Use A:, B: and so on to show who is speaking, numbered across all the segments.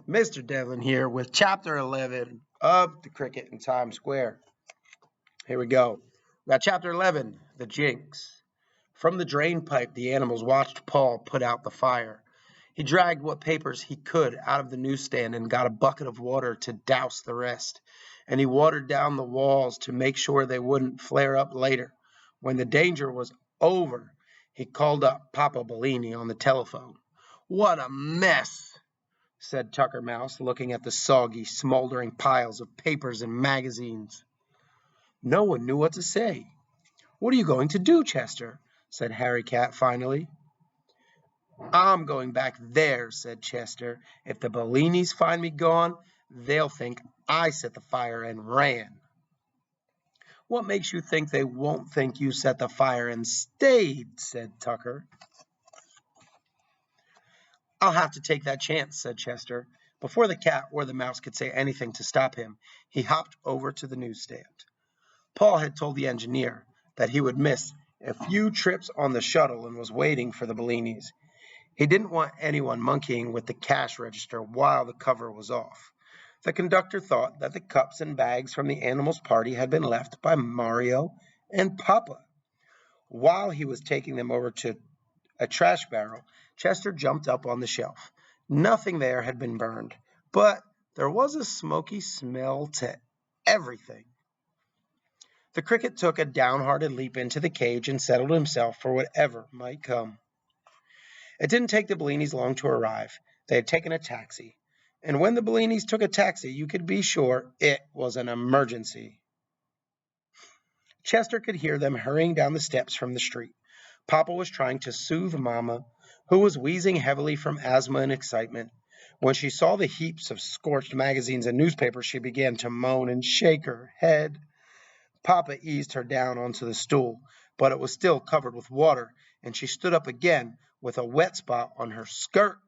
A: Mr. Devlin here with Chapter 11 of The Cricket in Times Square. Here we go. We got Chapter 11, The Jinx. From the drain pipe, the animals watched Paul put out the fire. He dragged what papers he could out of the newsstand and got a bucket of water to douse the rest. And he watered down the walls to make sure they wouldn't flare up later. When the danger was over, he called up Papa Bellini on the telephone. "What a mess!" said Tucker Mouse, looking at the soggy, smoldering piles of papers and magazines. No one knew what to say. "What are you going to do, Chester?" said Harry Cat finally. "I'm going back there," said Chester. "If the Bellinis find me gone, they'll think I set the fire and ran." "What makes you think they won't think you set the fire and stayed?" said Tucker. "I'll have to take that chance," said Chester. Before the cat or the mouse could say anything to stop him, he hopped over to the newsstand. Paul had told the engineer that he would miss a few trips on the shuttle and was waiting for the Bellinis. He didn't want anyone monkeying with the cash register while the cover was off. The conductor thought that the cups and bags from the animals' party had been left by Mario and Papa. While he was taking them over to a trash barrel, Chester jumped up on the shelf. Nothing there had been burned, but there was a smoky smell to everything. The cricket took a downhearted leap into the cage and settled himself for whatever might come. It didn't take the Bellinis long to arrive. They had taken a taxi, and when the Bellinis took a taxi, you could be sure it was an emergency. Chester could hear them hurrying down the steps from the street. Papa was trying to soothe Mama, who was wheezing heavily from asthma and excitement. When she saw the heaps of scorched magazines and newspapers, she began to moan and shake her head. Papa eased her down onto the stool, but it was still covered with water, and she stood up again with a wet spot on her skirt.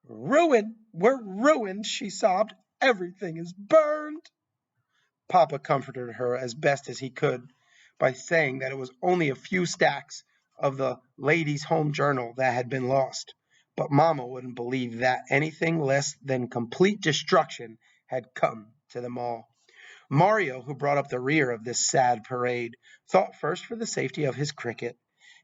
A: "Ruined! We're ruined!" she sobbed. "Everything is burned!" Papa comforted her as best as he could by saying that it was only a few stacks of the Ladies' Home Journal that had been lost. But Mama wouldn't believe that anything less than complete destruction had come to them all. Mario, who brought up the rear of this sad parade, thought first for the safety of his cricket.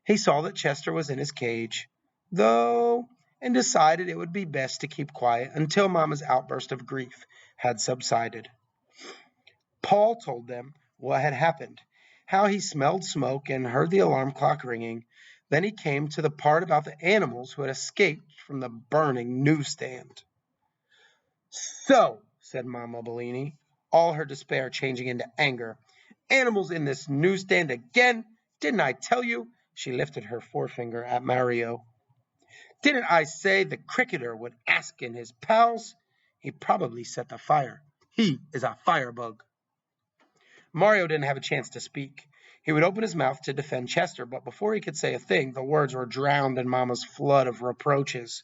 A: He saw that Chester was in his cage, and decided it would be best to keep quiet until Mama's outburst of grief had subsided. Paul told them what had happened, how he smelled smoke and heard the alarm clock ringing. Then he came to the part about the animals who had escaped from the burning newsstand. "So," said Mama Bellini, all her despair changing into anger, "animals in this newsstand again? Didn't I tell you?" She lifted her forefinger at Mario. "Didn't I say the cricketer would ask in his pals? He probably set the fire. He is a firebug." Mario didn't have a chance to speak. He would open his mouth to defend Chester, but before he could say a thing, the words were drowned in Mama's flood of reproaches.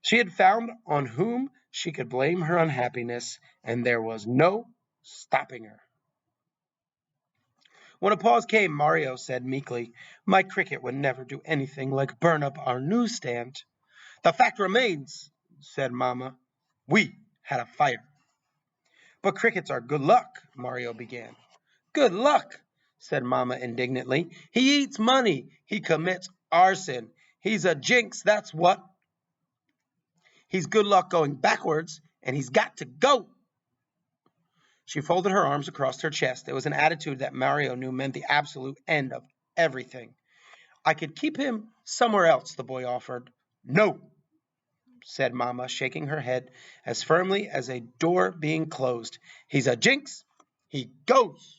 A: She had found on whom she could blame her unhappiness, and there was no stopping her. When a pause came, Mario said meekly, "My cricket would never do anything like burn up our newsstand." "The fact remains," said Mama, "we had a fire." "But crickets are good luck," Mario began. "Good luck," said Mama indignantly. "He eats money. He commits arson. He's a jinx, that's what. He's good luck going backwards, and he's got to go." She folded her arms across her chest. It was an attitude that Mario knew meant the absolute end of everything. "I could keep him somewhere else," the boy offered. "No," said Mama, shaking her head as firmly as a door being closed. "He's a jinx. He goes."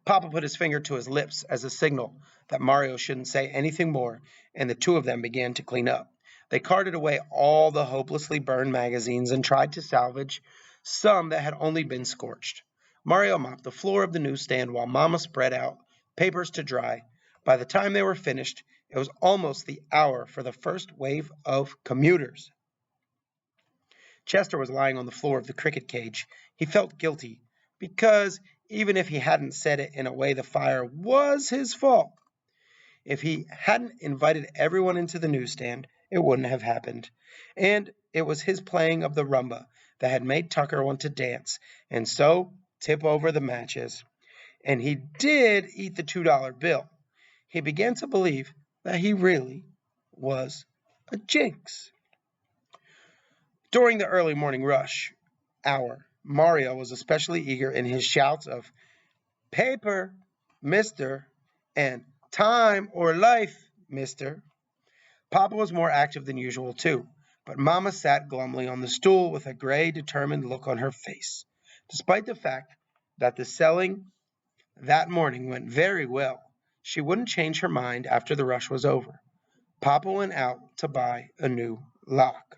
A: Papa put his finger to his lips as a signal that Mario shouldn't say anything more, and the two of them began to clean up. They carted away all the hopelessly burned magazines and tried to salvage some that had only been scorched. Mario mopped the floor of the newsstand while Mama spread out papers to dry. By the time they were finished, it was almost the hour for the first wave of commuters. Chester was lying on the floor of the cricket cage. He felt guilty, because even if he hadn't said it in a way, the fire was his fault. If he hadn't invited everyone into the newsstand, it wouldn't have happened. And it was his playing of the rumba that had made Tucker want to dance, and so tip over the matches. And he did eat the $2 bill. He began to believe that he really was a jinx. During the early morning rush hour, Mario was especially eager in his shouts of paper, mister, and time or life, mister. Papa was more active than usual, too, but Mama sat glumly on the stool with a gray, determined look on her face. Despite the fact that the selling that morning went very well, she wouldn't change her mind after the rush was over. Papa went out to buy a new lock.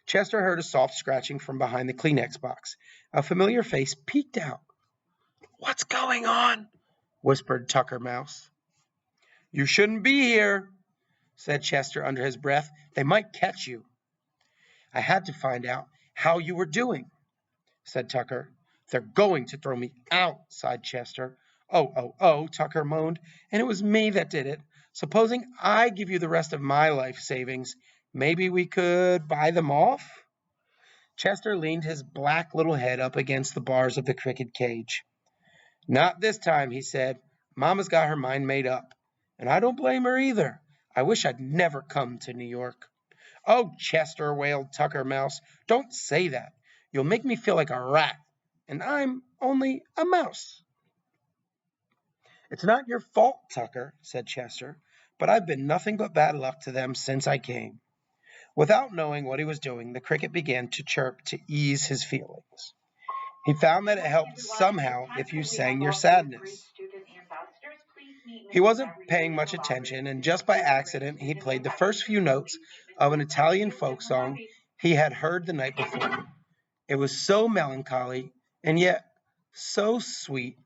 A: Chester heard a soft scratching from behind the Kleenex box. A familiar face peeked out. "What's going on?" whispered Tucker Mouse. "You shouldn't be here," said Chester under his breath. "They might catch you." "I had to find out how you were doing," said Tucker. "They're going to throw me out," sighed Chester. Oh, Tucker moaned. "And it was me that did it. Supposing I give you the rest of my life savings, maybe we could buy them off?" Chester leaned his black little head up against the bars of the cricket cage. "Not this time," he said. "Mama's got her mind made up. And I don't blame her either. I wish I'd never come to New York." "Oh, Chester," wailed Tucker Mouse, "don't say that. You'll make me feel like a rat. And I'm only a mouse." "It's not your fault, Tucker," said Chester, "but I've been nothing but bad luck to them since I came." Without knowing what he was doing, the cricket began to chirp to ease his feelings. He found that it helped somehow if you sang your sadness. He wasn't paying much attention, and just by accident, he played the first few notes of an Italian folk song he had heard the night before. It was so melancholy, and yet so sweet,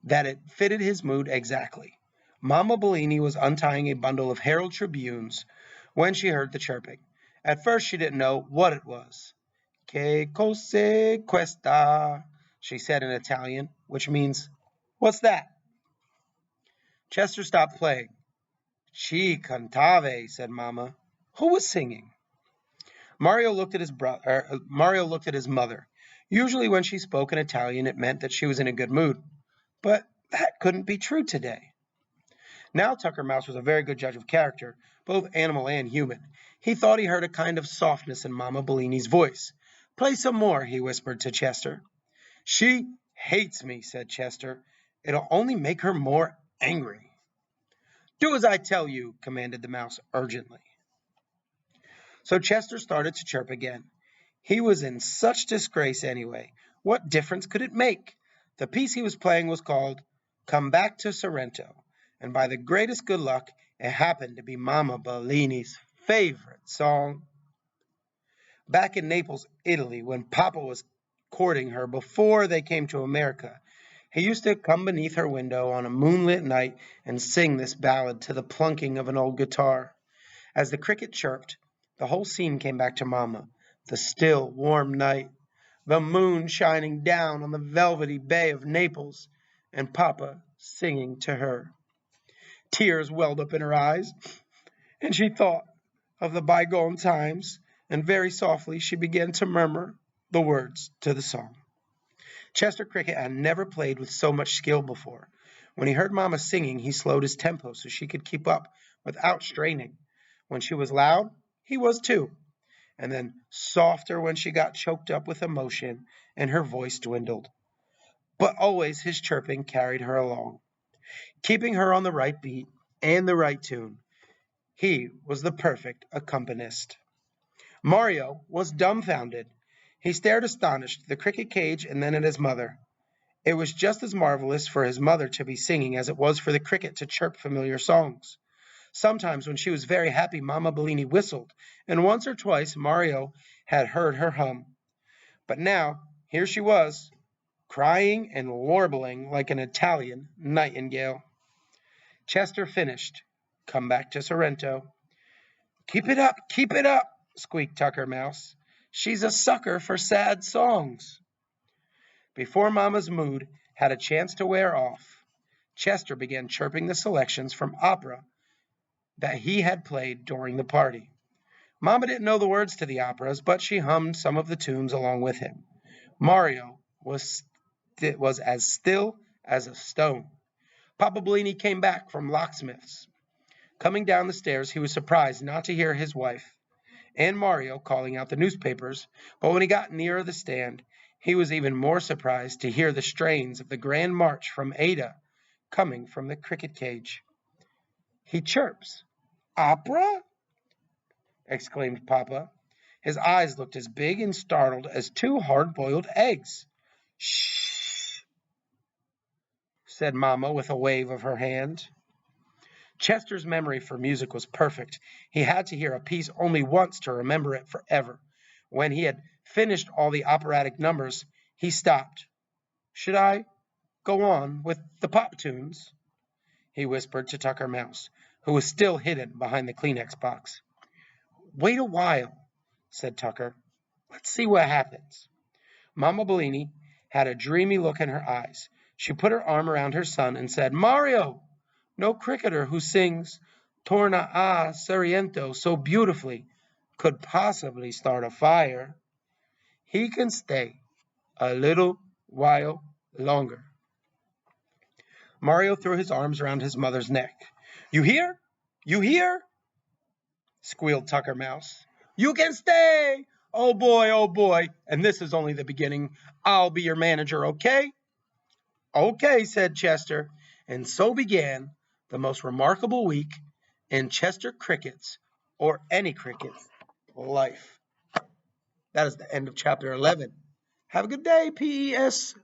A: that it fitted his mood exactly. Mama Bellini was untying a bundle of Herald Tribunes when she heard the chirping. At first she didn't know what it was. "Che cos'è questa?" she said in Italian, which means, "What's that?" Chester stopped playing. "Chi cantave," said Mama. "Who was singing?" Mario looked at his mother. Usually when she spoke in Italian, it meant that she was in a good mood. But that couldn't be true today. Now Tucker Mouse was a very good judge of character, both animal and human. He thought he heard a kind of softness in Mama Bellini's voice. "Play some more," he whispered to Chester. "She hates me," said Chester. "It'll only make her more angry." "Do as I tell you," commanded the mouse urgently. So Chester started to chirp again. He was in such disgrace anyway. What difference could it make? The piece he was playing was called "Come Back to Sorrento," and by the greatest good luck, it happened to be Mama Bellini's favorite song. Back in Naples, Italy, when Papa was courting her before they came to America, he used to come beneath her window on a moonlit night and sing this ballad to the plunking of an old guitar. As the cricket chirped, the whole scene came back to Mama. The still, warm night, the moon shining down on the velvety bay of Naples, and Papa singing to her. Tears welled up in her eyes, and she thought of the bygone times, and very softly she began to murmur the words to the song. Chester Cricket had never played with so much skill before. When he heard Mama singing, he slowed his tempo so she could keep up without straining. When she was loud, he was too, and then softer when she got choked up with emotion and her voice dwindled. But always his chirping carried her along, keeping her on the right beat and the right tune. He was the perfect accompanist. Mario was dumbfounded. He stared astonished at the cricket cage and then at his mother. It was just as marvelous for his mother to be singing as it was for the cricket to chirp familiar songs. Sometimes when she was very happy, Mama Bellini whistled, and once or twice Mario had heard her hum. But now, here she was, crying and warbling like an Italian nightingale. Chester finished. "Come back to Sorrento." Keep it up, squeaked Tucker Mouse. "She's a sucker for sad songs." Before Mama's mood had a chance to wear off, Chester began chirping the selections from opera that he had played during the party. Mama didn't know the words to the operas, but she hummed some of the tunes along with him. Mario was as still as a stone. Papa Bellini came back from locksmith's. Coming down the stairs, he was surprised not to hear his wife and Mario calling out the newspapers, but when he got nearer the stand, he was even more surprised to hear the strains of the Grand March from Ada coming from the cricket cage. He chirps. Opera? Exclaimed Papa. His eyes looked as big and startled as two hard-boiled eggs. Shh, said Mamma with a wave of her hand. Chester's memory for music was perfect. He had to hear a piece only once to remember it forever. When he had finished all the operatic numbers, he stopped. Should I go on with the pop tunes? He whispered to Tucker Mouse, who was still hidden behind the Kleenex box. Wait a while, said Tucker. Let's see what happens. Mama Bellini had a dreamy look in her eyes. She put her arm around her son and said, Mario, no cricketer who sings Torna a Sorrento so beautifully could possibly start a fire. He can stay a little while longer. Mario threw his arms around his mother's neck. You hear? You hear? Squealed Tucker Mouse. You can stay! Oh boy, and this is only the beginning. I'll be your manager, okay? Okay, said Chester, and so began the most remarkable week in Chester Cricket's, or any cricket's, life. That is the end of chapter 11. Have a good day, PES.